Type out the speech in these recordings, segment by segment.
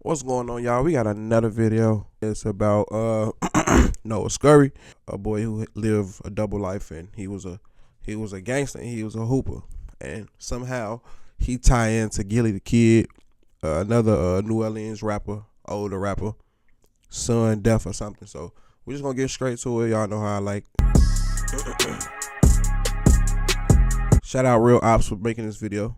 What's going on, y'all? We got another video. It's about Noah Scurry, a boy who lived a double life, and he was a gangster and he was a hooper, and somehow he tie into Gilly the Kid, another New Orleans rapper, older rapper, son deaf or something. So we're just gonna get straight to it. Y'all know how I like. Shout out Real Ops for making this video.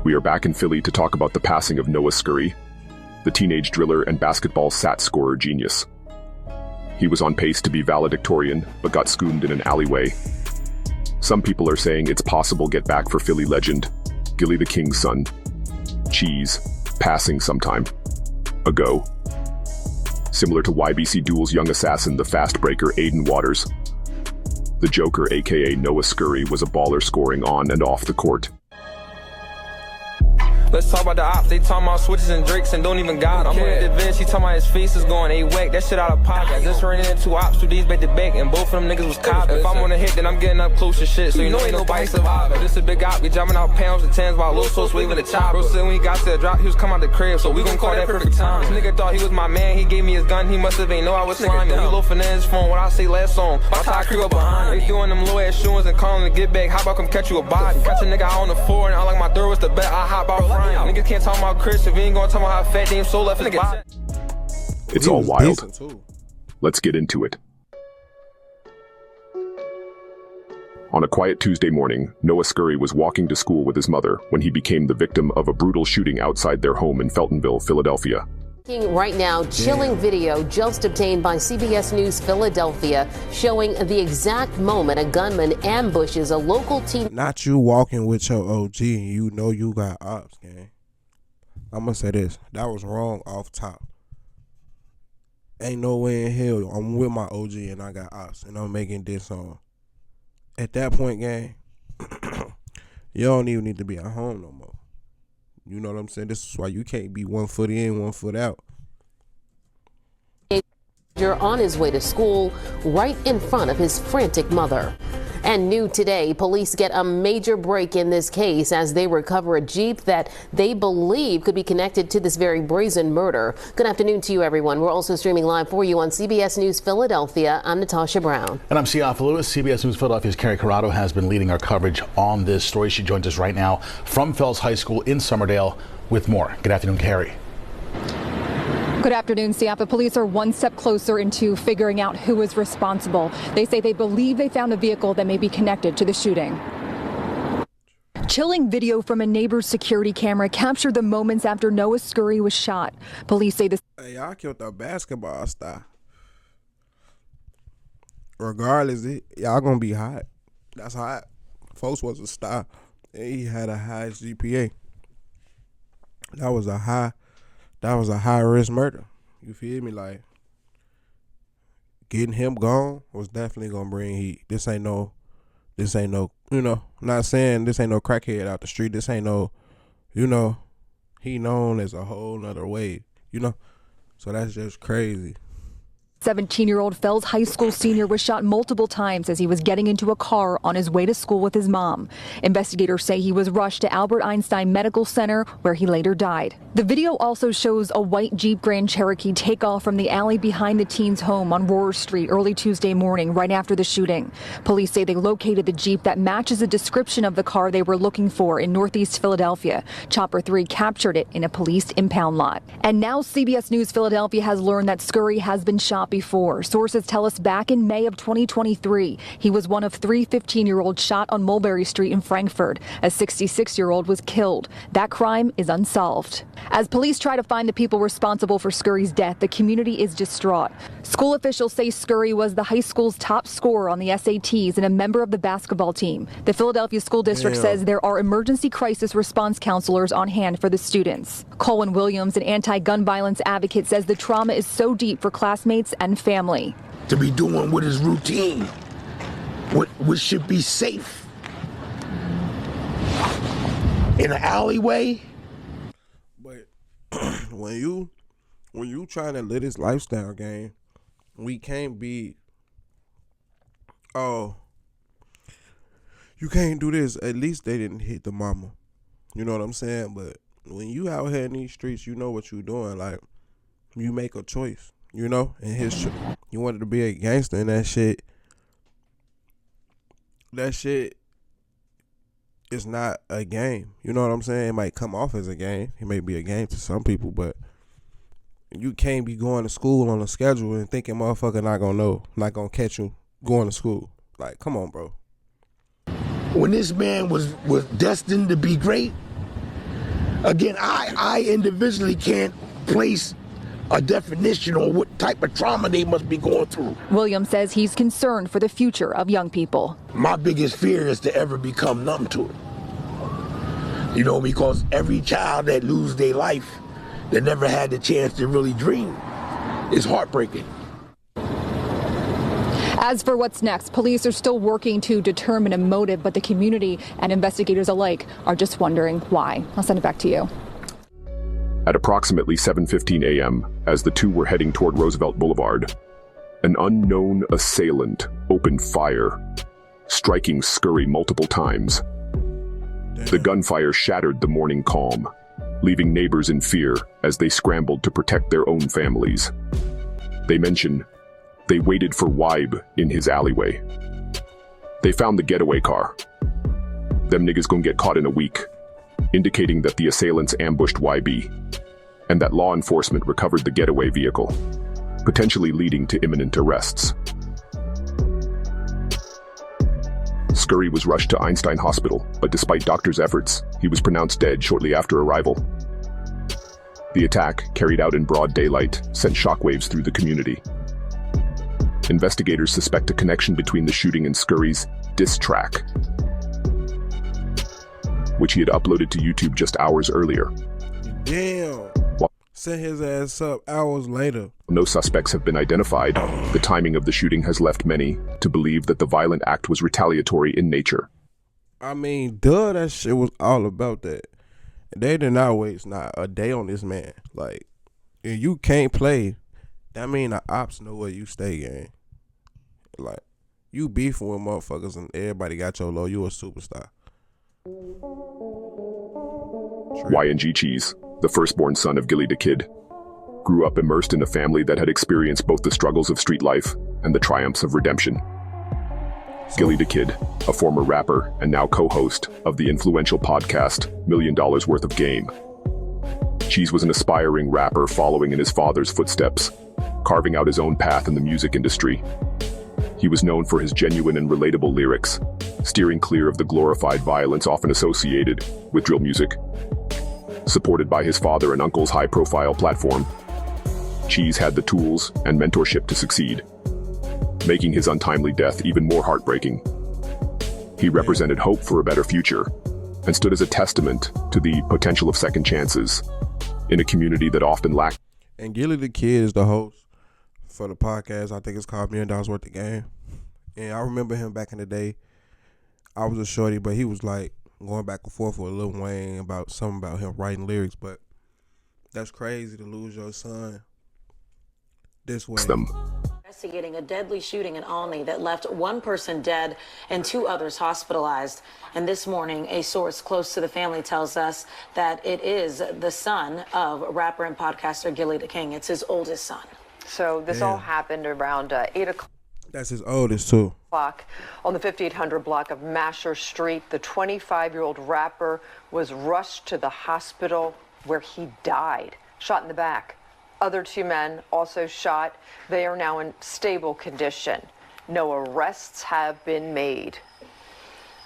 We are back in Philly to talk about the passing of Noah Scurry, the teenage driller and basketball sat scorer genius. He was on pace to be valedictorian, but got scoomed in an alleyway. Some people are saying it's possible get back for Philly legend, Gilly the King's son, Cheese, passing sometime ago. Similar to YBC Duel's young assassin, the fast breaker Aiden Waters, the Joker aka Noah Scurry was a baller scoring on and off the court. Let's talk about the ops. They talking about switches and drakes and don't even got them. I'm with the Vince, he talking about his face is going A-whack. That shit out of pocket. I just ran into ops 2 days back to back, and both of them niggas was cops. If I'm on a hit, then I'm getting up close to shit, so you know ain't nobody surviving. This a big op, we jumping out pounds and tens while Lil Sauce waving the chop. Bro said when he got to the drop, he was coming out the crib, so we gon' call that perfect time. This nigga thought he was my man, he gave me his gun, he must have ain't know I was slimy. We loafing in his phone, what I say last song. That's how I creep up behind him. They doing them low ass shootings and calling to get back. How about come catch you a body? Catch a nigga out on the floor, and I like my door was the bet, I hop out frying. Niggas can't talk about Chris if he ain't gonna talk about how fat damn soul left nigga. It's all wild. Let's get into it. On a quiet Tuesday morning, Noah Scurry was walking to school with his mother when he became the victim of a brutal shooting outside their home in Feltonville, Philadelphia. Right now, chilling video just obtained by CBS News Philadelphia showing the exact moment a gunman ambushes a local teen. Not you walking with your OG and you know you got ops, gang. I'm gonna say this. That was wrong off top. Ain't no way in hell I'm with my OG and I got ops and I'm making this song. At that point, gang, you don't even need to be at home no more. You know what I'm saying? This is why you can't be 1 foot in, 1 foot out. You're on his way to school right in front of his frantic mother. And new today, police get a major break in this case as they recover a Jeep that they believe could be connected to this very brazen murder. Good afternoon to you, everyone. We're also streaming live for you on CBS News Philadelphia. I'm Natasha Brown. And I'm Siafa Lewis. CBS News Philadelphia's Carrie Corrado has been leading our coverage on this story. She joins us right now from Fells High School in Summerdale with more. Good afternoon, Carrie. Good afternoon, Siafa. Police are one step closer into figuring out who is responsible. They say they believe they found a vehicle that may be connected to the shooting. Chilling video from a neighbor's security camera captured the moments after Noah Scurry was shot. Police say this. Hey, y'all killed the basketball star. Regardless, y'all gonna be hot. That's hot. Folks was a star. And he had a high GPA. That was a high risk murder. You feel me? Like, getting him gone was definitely gonna bring heat. This ain't no, you know, not saying this ain't no crackhead out the street. This ain't no, you know, he known as a whole nother wave, you know? So that's just crazy. 17-year-old Fells High School senior was shot multiple times as he was getting into a car on his way to school with his mom. Investigators say he was rushed to Albert Einstein Medical Center, where he later died. The video also shows a white Jeep Grand Cherokee take off from the alley behind the teen's home on Rohr Street early Tuesday morning, right after the shooting. Police say they located the Jeep that matches the description of the car they were looking for in Northeast Philadelphia. Chopper 3 captured it in a police impound lot. And now CBS News Philadelphia has learned that Scurry has been shot before. Sources tell us back in May of 2023, he was one of 3 15-year-olds shot on Mulberry Street in Frankfurt. A 66-year-old was killed. That crime is unsolved. As police try to find the people responsible for Scurry's death, the community is distraught. School officials say Scurry was the high school's top scorer on the SATs and a member of the basketball team. The Philadelphia School District says there are emergency crisis response counselors on hand for the students. Colin Williams, an anti-gun violence advocate, says the trauma is so deep for classmates and family. To be doing what is routine, what should be safe. In an alleyway. But when you trying to live this lifestyle game, we can't be oh, you can't do this. At least they didn't hit the mama. You know what I'm saying? But when you out here in these streets, you know what you're doing. Like, you make a choice, you know? And you wanted to be a gangster, and that shit is not a game. You know what I'm saying? It might come off as a game. It may be a game to some people, but you can't be going to school on a schedule and thinking motherfucker not gonna catch you going to school. Like, come on, bro. When this man was destined to be great, again, I individually can't place a definition on what type of trauma they must be going through. Williams says he's concerned for the future of young people. My biggest fear is to ever become numb to it. You know, because every child that loses their life, that never had the chance to really dream, is heartbreaking. As for what's next, police are still working to determine a motive, but the community and investigators alike are just wondering why. I'll send it back to you. At approximately 7:15 a.m., as the two were heading toward Roosevelt Boulevard, an unknown assailant opened fire, striking Scurry multiple times. The gunfire shattered the morning calm, leaving neighbors in fear as they scrambled to protect their own families. They mention they waited for Wybe in his alleyway. They found the getaway car. Them niggas gonna get caught in a week, indicating that the assailants ambushed YB, and that law enforcement recovered the getaway vehicle, potentially leading to imminent arrests. Scurry was rushed to Einstein Hospital, but despite doctors' efforts, he was pronounced dead shortly after arrival. The attack, carried out in broad daylight, sent shockwaves through the community. Investigators suspect a connection between the shooting and Scurry's diss track, which he had uploaded to YouTube just hours earlier. Damn. Sent his ass up hours later. No suspects have been identified. The timing of the shooting has left many to believe that the violent act was retaliatory in nature. I mean, that shit was all about that. They did not waste not a day on this man. Like, if you can't play, that mean the ops know where you stay, gang. Like, you beefing with motherfuckers and everybody got your low, you a superstar. YNG Cheese, the firstborn son of Gilly the Kid, grew up immersed in a family that had experienced both the struggles of street life and the triumphs of redemption. Gilly the Kid, a former rapper and now co-host of the influential podcast $1 Million Worth of Game. Cheese was an aspiring rapper following in his father's footsteps, carving out his own path in the music industry. He was known for his genuine and relatable lyrics, steering clear of the glorified violence often associated with drill music. Supported by his father and uncle's high-profile platform, Cheese had the tools and mentorship to succeed, making his untimely death even more heartbreaking. He represented hope for a better future and stood as a testament to the potential of second chances in a community that often lacked. And Gilly the Kid is the host for the podcast. I think it's called $1 Million Worth of Game. And I remember him back in the day. I was a shorty, but he was like going back and forth with Lil Wayne about something about him writing lyrics. But that's crazy to lose your son this way. Investigating a deadly shooting in Olney that left one person dead and 2 others hospitalized. And this morning, a source close to the family tells us that it is the son of rapper and podcaster Gilly the King. It's his oldest son. So this all happened around 8 o'clock. That's his oldest, too. On the 5800 block of Masher Street, the 25-year-old rapper was rushed to the hospital where he died, shot in the back. Other 2 men also shot. They are now in stable condition. No arrests have been made.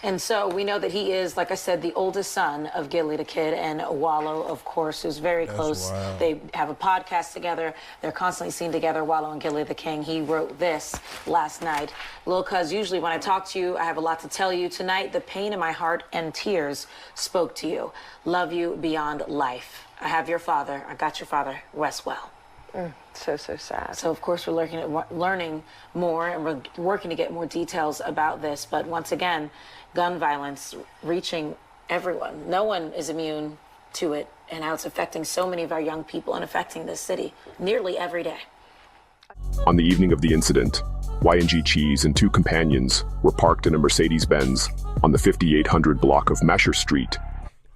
And so we know that he is, like I said, the oldest son of Gilly the Kid and Wallow, of course, who's very close. Wild. They have a podcast together. They're constantly seen together, Wallow and Gilly the King. He wrote this last night. Lil' Cuz, usually when I talk to you, I have a lot to tell you. Tonight, the pain in my heart and tears spoke to you. Love you beyond life. I have your father. I got your father, rest well. So sad. So, of course, we're learning more, and we're working to get more details about this. But once again, gun violence reaching everyone. No one is immune to it, and how it's affecting so many of our young people and affecting this city nearly every day. On the evening of the incident, YNG Cheese and two companions were parked in a Mercedes-Benz on the 5800 block of Masher Street.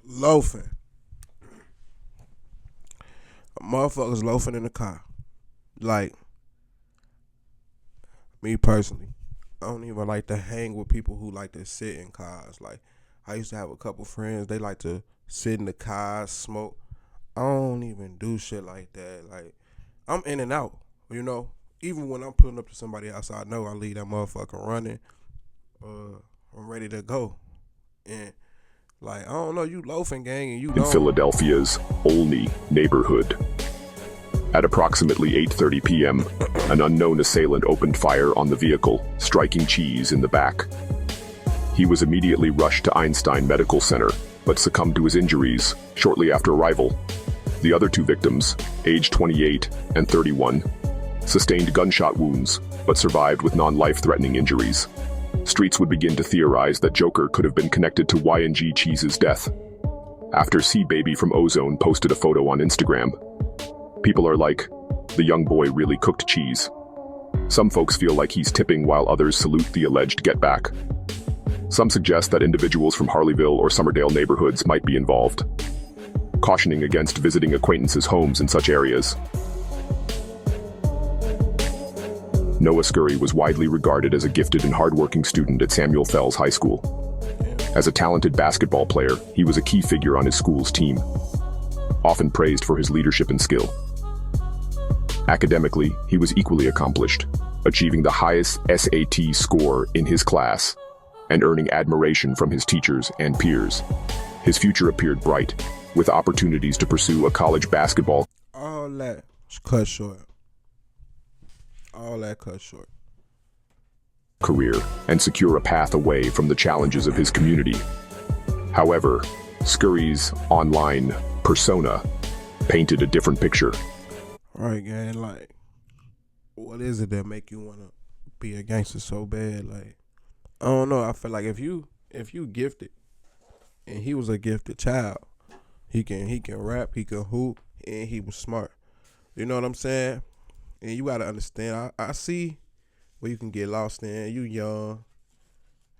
Loafing. Motherfuckers loafing in the car. Like, me personally, I don't even like to hang with people who like to sit in cars. Like, I used to have a couple friends, they like to sit in the car, smoke. I don't even do shit like that. Like, I'm in and out, you know? Even when I'm pulling up to somebody else, I know I leave that motherfucker running. I'm ready to go. And, like, I don't know, you loafing, gang, and you In don't. Philadelphia's Olney neighborhood. At approximately 8:30 p.m., an unknown assailant opened fire on the vehicle, striking Cheese in the back. He was immediately rushed to Einstein Medical Center, but succumbed to his injuries shortly after arrival. The other two victims, aged 28 and 31, sustained gunshot wounds, but survived with non-life-threatening injuries. Streets would begin to theorize that Joker could have been connected to YNG Cheese's death. After C-Baby from Ozone posted a photo on Instagram, people are like, the young boy really cooked cheese. Some folks feel like he's tipping while others salute the alleged get-back. Some suggest that individuals from Harleyville or Summerdale neighborhoods might be involved, cautioning against visiting acquaintances' homes in such areas. Noah Scurry was widely regarded as a gifted and hardworking student at Samuel Fells High School. As a talented basketball player, he was a key figure on his school's team, often praised for his leadership and skill. Academically, he was equally accomplished, achieving the highest SAT score in his class and earning admiration from his teachers and peers. His future appeared bright, with opportunities to pursue a college basketball All that cut short. All that cut short. career and secure a path away from the challenges of his community. However, Scurry's online persona painted a different picture. Right, gang, like, what is it that make you want to be a gangster so bad? Like, I don't know. I feel like if you gifted, and he was a gifted child, he can rap, he can hoop, and he was smart. You know what I'm saying? And you gotta understand, I see where you can get lost in. You young.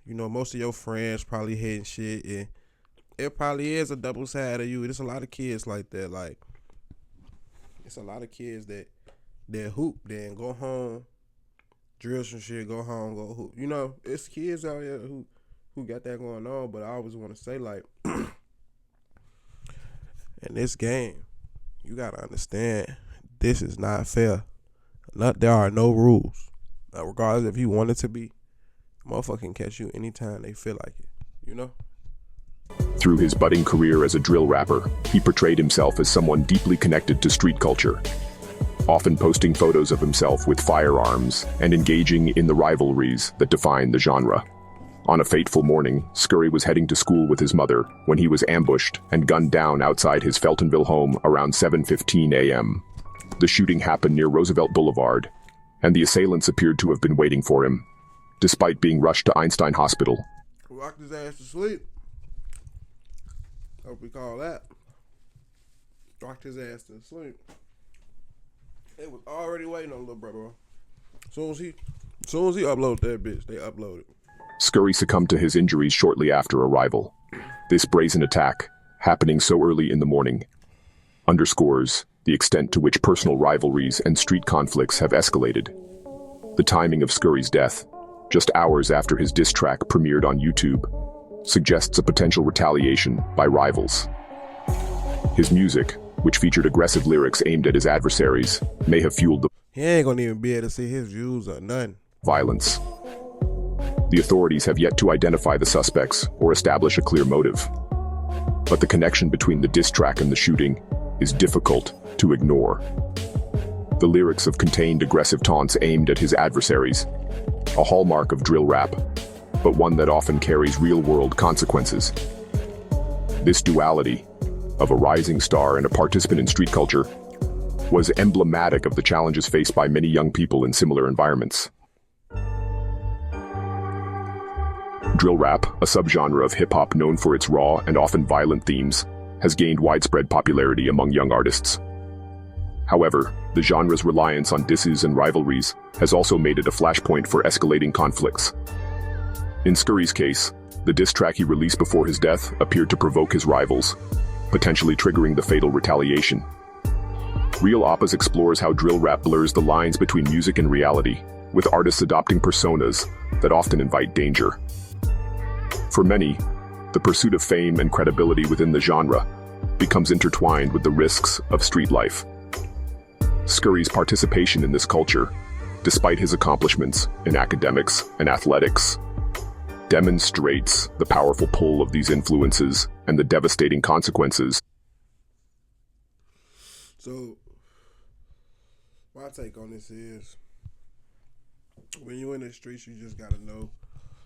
You know, most of your friends probably hitting shit, and it probably is a double side of you. There's a lot of kids like that. Like, it's a lot of kids that hoop, then go home, drill some shit, go home, go hoop. You know, it's kids out here who got that going on, but I always want to say, like, in this game, you got to understand, this is not fair. There are no rules. Regardless if you want it to be, motherfucker can catch you anytime they feel like it, you know? Through his budding career as a drill rapper, he portrayed himself as someone deeply connected to street culture, often posting photos of himself with firearms and engaging in the rivalries that define the genre. On a fateful morning, Scurry was heading to school with his mother when he was ambushed and gunned down outside his Feltonville home around 7:15 a.m. The shooting happened near Roosevelt Boulevard, and the assailants appeared to have been waiting for him, despite being rushed to Einstein Hospital. Rocked his ass to sleep. Hope we call that. Rocked his ass to sleep. They was already waiting on little brother. Soon as he uploaded that bitch, they uploaded. Scurry succumbed to his injuries shortly after arrival. This brazen attack, happening so early in the morning, underscores the extent to which personal rivalries and street conflicts have escalated. The timing of Scurry's death, just hours after his diss track premiered on YouTube, suggests a potential retaliation by rivals. His music, which featured aggressive lyrics aimed at his adversaries, may have fueled the He ain't gonna even be able to see his views or nothing. violence. The authorities have yet to identify the suspects or establish a clear motive. But the connection between the diss track and the shooting is difficult to ignore. The lyrics of contained aggressive taunts aimed at his adversaries, a hallmark of drill rap, but one that often carries real-world consequences. This duality, of a rising star and a participant in street culture, was emblematic of the challenges faced by many young people in similar environments. Drill rap, a subgenre of hip-hop known for its raw and often violent themes, has gained widespread popularity among young artists. However, the genre's reliance on disses and rivalries has also made it a flashpoint for escalating conflicts. In Scurry's case, the diss track he released before his death appeared to provoke his rivals, potentially triggering the fatal retaliation. Real Oppas explores how drill rap blurs the lines between music and reality, with artists adopting personas that often invite danger. For many, the pursuit of fame and credibility within the genre becomes intertwined with the risks of street life. Scurry's participation in this culture, despite his accomplishments in academics and athletics, demonstrates the powerful pull of these influences and the devastating consequences. So, my take on this is, when you're in the streets, you just gotta know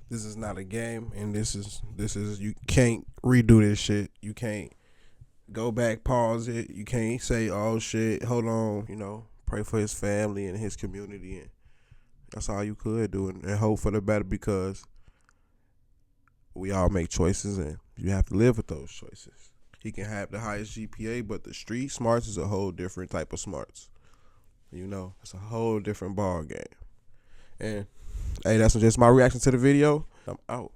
this is not a game, and this is you can't redo this shit. You can't go back, pause it. You can't say, oh shit, hold on, pray for his family and his community, and that's all you could do, and hope for the better, because we all make choices and you have to live with those choices. He can have the highest GPA, but the street smarts is a whole different type of smarts. It's a whole different ball game. And hey, that's just my reaction to the video. I'm out.